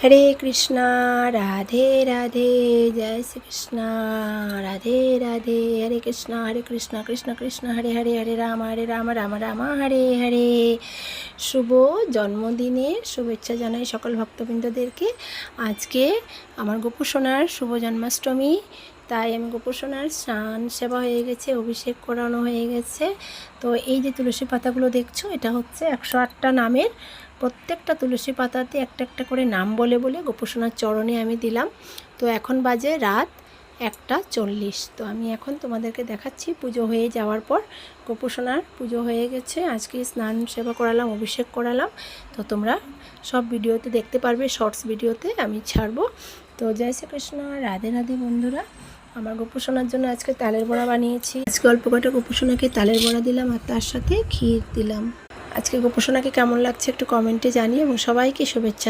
हरे कृष्णा राधे राधे जय श्री कृष्णा राधे राधे हरे कृष्णा कृष्ण कृष्ण हरे हरे हरे राम राम राम हरे हरे। शुभ जन्मदिने शुभेच्छा जानाई सकल भक्तबृंददेरके। आज के आमार गोपू सोनार शुभ जन्माष्टमी, তাই আমি গোপু সোনার স্নান সেবা হয়ে গেছে, অভিষেক করানো হয়ে গেছে। তো এই যে তুলসী পাতাগুলো দেখছো, এটা হচ্ছে 108টা নামের, প্রত্যেকটা তুলসী পাতাতে একটা একটা করে নাম বলে বলে গোপু সোনার চরণে আমি দিলাম। তো এখন বাজে রাত 1:40। তো আমি এখন তোমাদেরকে দেখাচ্ছি পুজো হয়ে যাওয়ার পর। গোপু সোনার পুজো হয়ে গেছে, আজকে স্নান সেবা করালাম, অভিষেক করালাম। তো তোমরা সব ভিডিওতে দেখতে পারবে, শর্টস ভিডিওতে আমি ছাড়বো। তো জয় শ্রীকৃষ্ণ, রাধে রাধে বন্ধুরা। আমার গোপু সোনার জন্য আজকে তালের বড়া বানিয়েছি। আজকে অল্প কটা গোপু সোনাকে তালের বড়া দিলাম আর তার সাথে ক্ষীর দিলাম। আজকে গোপু সোনাকে কেমন লাগছে একটু কমেন্টে জানিয়ে এবং সবাইকে শুভেচ্ছা।